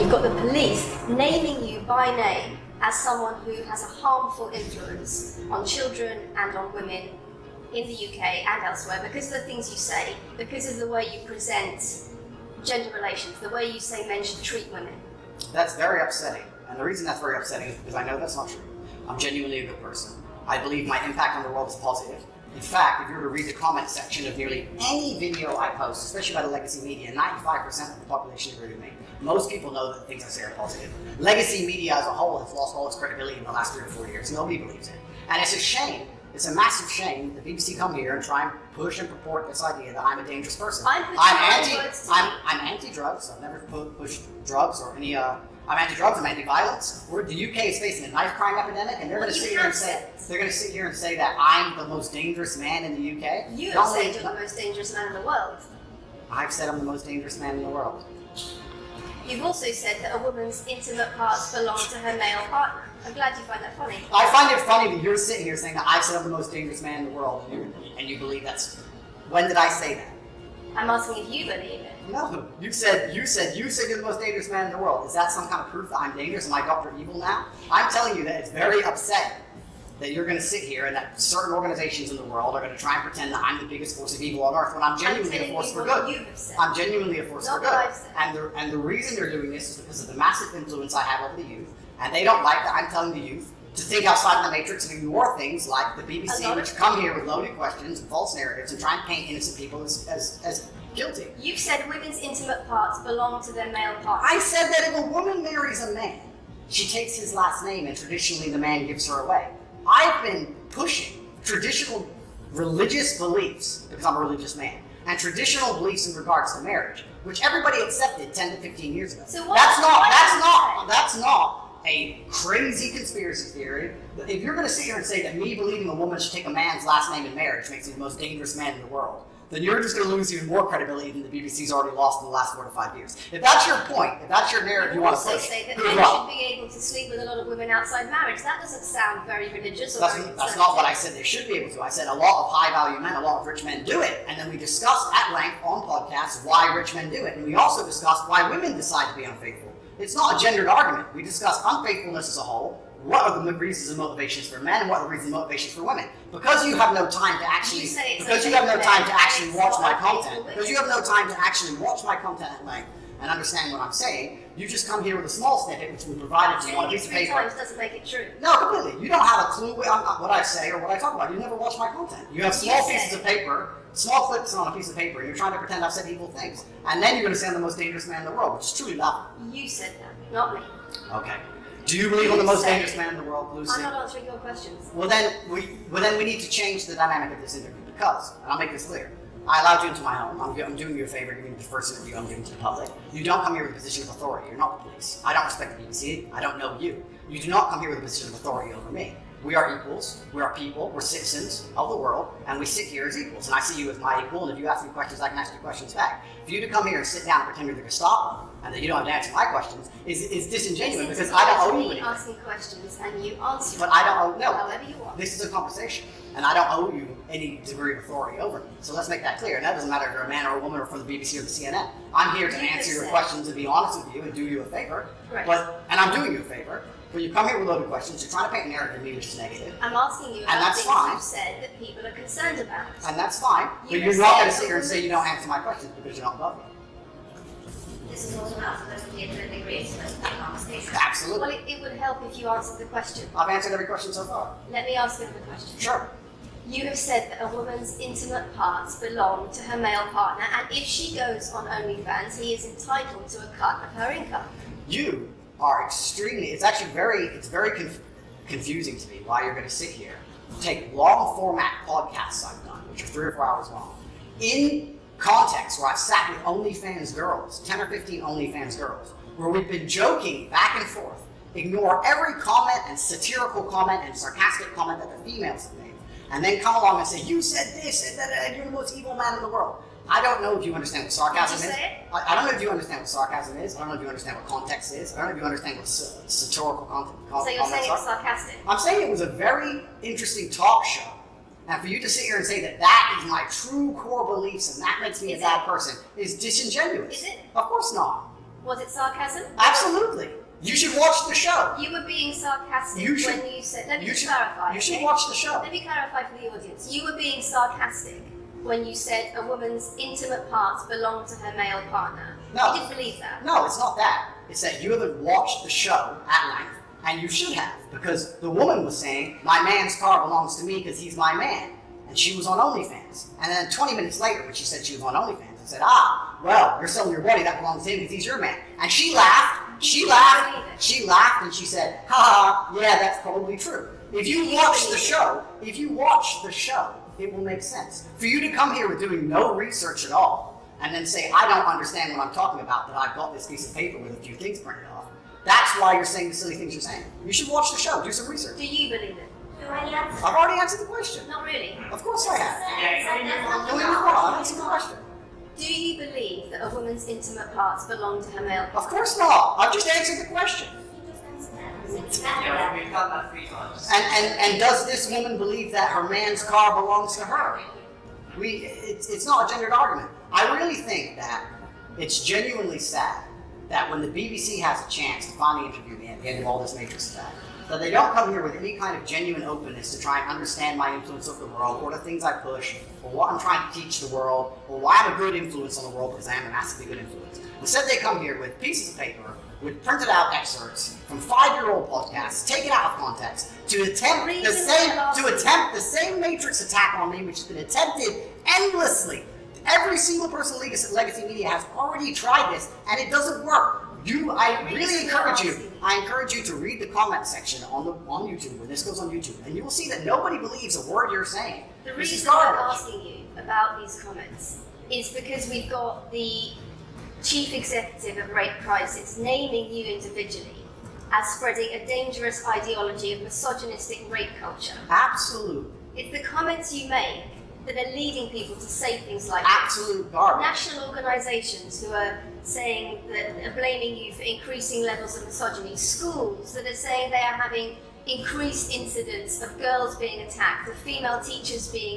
You've got the police naming you by name as someone who has a harmful influence on children and on women in the UK and elsewhere because of the things you say, because of the way you present gender relations, the way you say men should treat women. That's very upsetting. And the reason that's very upsetting is because I know that's not true. I'm genuinely a good person. I believe my impact on the world is positive. In fact, if you were to read the comment section of nearly any video I post, especially by the legacy media, 95% of the population agree with me. Most people know that the things I say are positive. Legacy media as a whole has lost all its credibility in the last 3 or 4 years. Nobody believes it. And it's a shame. It's a massive shame that BBC come here and try and push and purport this idea that I'm a dangerous person. I'm anti-drugs. I've never pushed drugs or any. I'm anti-drugs. I'm anti-violence. The UK is facing a knife crime epidemic, and they're going to sit here and say that I'm the most dangerous man in the UK. You have said you're the most dangerous man in the world. I've said I'm the most dangerous man in the world. You've also said that a woman's intimate parts belong to her male partner. I'm glad you find that funny. I find it funny that you're sitting here saying that I've said I'm the most dangerous man in the world, and you believe that's. When did I say that? I'm asking if you believe it. No, you said you're the most dangerous man in the world. Is that some kind of proof that I'm dangerous? Am I Dr. Evil now? I'm telling you that it's very upsetting that you're going to sit here and that certain organizations in the world are going to try and pretend that I'm the biggest force of evil on earth when I'm genuinely a force for good. I'm genuinely a force for good. And the reason they're doing this is because of the massive influence I have over the youth. And they don't like that I'm telling the youth to think outside the matrix and ignore things like the BBC, which come here with loaded questions and false narratives and try and paint innocent people as guilty. You've said women's intimate parts belong to their male partner. I said that if a woman marries a man, she takes his last name and traditionally the man gives her away. I've been pushing traditional religious beliefs because I'm a religious man, and traditional beliefs in regards to marriage, which everybody accepted 10 to 15 years ago. So that's not a crazy conspiracy theory. If you're going to sit here and say that me believing a woman should take a man's last name in marriage makes me the most dangerous man in the world, then you're just going to lose even more credibility than the BBC's already lost in the last 4 to 5 years. If that's your point, if that's your narrative you want to push, also say that men should be able to sleep with a lot of women outside marriage. That doesn't sound very religious or that's not what I said they should be able to. I said a lot of high-value men, a lot of rich men do it, and then we discussed at length on podcasts why rich men do it, and we also discussed why women decide to be unfaithful. It's not a gendered argument. We discussed unfaithfulness as a whole. What are the reasons and motivations for men, and what are the reasons and motivations for women? Because you have no time to actually, watch my content. Because you have no time to actually watch my content at length and understand what I'm saying. You just come here with a small snippet, which we provided to you on a piece of paper. 3 times doesn't make it true. No, completely. You don't have a clue what I say or what I talk about. You never watch my content. You have small pieces of paper, small clips on a piece of paper, and you're trying to pretend I've said evil things. And then you're going to say I'm the most dangerous man in the world, which is truly not. You said that, not me. Okay. Do you believe I'm the most dangerous man in the world, Lucy? I'm not answering your questions. Well then we need to change the dynamic of this interview because, and I'll make this clear, I allowed you into my home. I'm doing you a favor, giving you the first interview I'm giving to the public. You don't come here with a position of authority. You're not the police. I don't respect the BBC. I don't know you. You do not come here with a position of authority over me. We are equals. We are people. We're citizens of the world, and we sit here as equals. And I see you as my equal, and if you ask me questions, I can ask you questions back. For you to come here and sit down and pretend you're the Gestapo, and that you don't have to answer my questions, is disingenuous because I don't owe you anything. Asking questions, and you answer. But I don't owe, no. However you want. This is a conversation, and I don't owe you any degree of authority over me. So let's make that clear. And that doesn't matter if you're a man or a woman or from the BBC or the CNN. I'm here to answer your questions and be honest with you and do you a favor. Right. And I'm doing you a favor. But you come here with loaded questions, you're trying to paint a narrative of me which is negative. I'm asking you about things you've said that people are concerned about. And that's fine. But you're not going to sit here and say you don't answer my questions because you're not above me. This is also not supposed to be a degree conversation. Absolutely. Well, it would help if you answered the question. I've answered every question so far. Let me ask another question. Sure. You have said that a woman's intimate parts belong to her male partner, and if she goes on OnlyFans, he is entitled to a cut of her income. You are extremely, it's very confusing to me why you're going to sit here, take long format podcasts I've done, which are 3 or 4 hours long, in context where I've sat with OnlyFans girls, 10 or 15 OnlyFans girls, where we've been joking back and forth, ignore every comment and satirical comment and sarcastic comment that the females have made, and then come along and say, you said this, and that, you're the most evil man in the world. I don't know if you understand what sarcasm is. I don't know if you understand what sarcasm is. I don't know if you understand what context is. I don't know if you understand what satirical content is. So you're saying it's sarcastic? I'm saying it was a very interesting talk show. And for you to sit here and say that that is my true core beliefs and that makes me a bad person is disingenuous. Is it? Of course not. Was it sarcasm? Absolutely. You should watch the show. You were being sarcastic when you said, let me clarify. You should watch the show. Let me clarify for the audience. You were being sarcastic when you said a woman's intimate parts belong to her male partner. No. You didn't believe that. No, it's not that. It's that you haven't watched the show at length, and you should have, because the woman was saying, my man's car belongs to me because he's my man. And she was on OnlyFans. And then 20 minutes later, when she said she was on OnlyFans, I said, well, you're selling your body, that belongs to him because he's your man. And she laughed, and she said, yeah, that's probably true. If you watch the show, it will make sense. For you to come here with doing no research at all, and then say, I don't understand what I'm talking about, that I've got this piece of paper with a few things printed off, that's why you're saying the silly things you're saying. You should watch the show, do some research. Do you believe it? I've already answered the question. Not really. Of course I have. No, I've answered the question. Do you believe that a woman's intimate parts belong to her male partner? Of course not. I've just answered the question. Yeah, we've done that 3 times. And does this woman believe that her man's car belongs to her? It's not a gendered argument. I really think that it's genuinely sad that when the BBC has a chance to finally interview me at the end of all this matrix attack, that they don't come here with any kind of genuine openness to try and understand my influence over the world, or the things I push, or what I'm trying to teach the world, or why I'm a good influence on the world, because I am a massively good influence. Instead, they come here with pieces of paper, with printed out excerpts from 5-year-old podcasts, taken out of context, to attempt the same matrix attack on me, which has been attempted endlessly. Every single person in legacy media has already tried this, and it doesn't work. I really encourage you to read the comment section on YouTube when this goes on YouTube, and you will see that nobody believes a word you're saying. The reason I'm asking you about these comments is because we've got the chief executive of Rape Crisis naming you individually as spreading a dangerous ideology of misogynistic rape culture. Absolute. It's the comments you make that are leading people to say things like this. Absolute garbage. National organisations who are saying that are blaming you for increasing levels of misogyny. Schools that are saying they are having increased incidents of girls being attacked, of female teachers being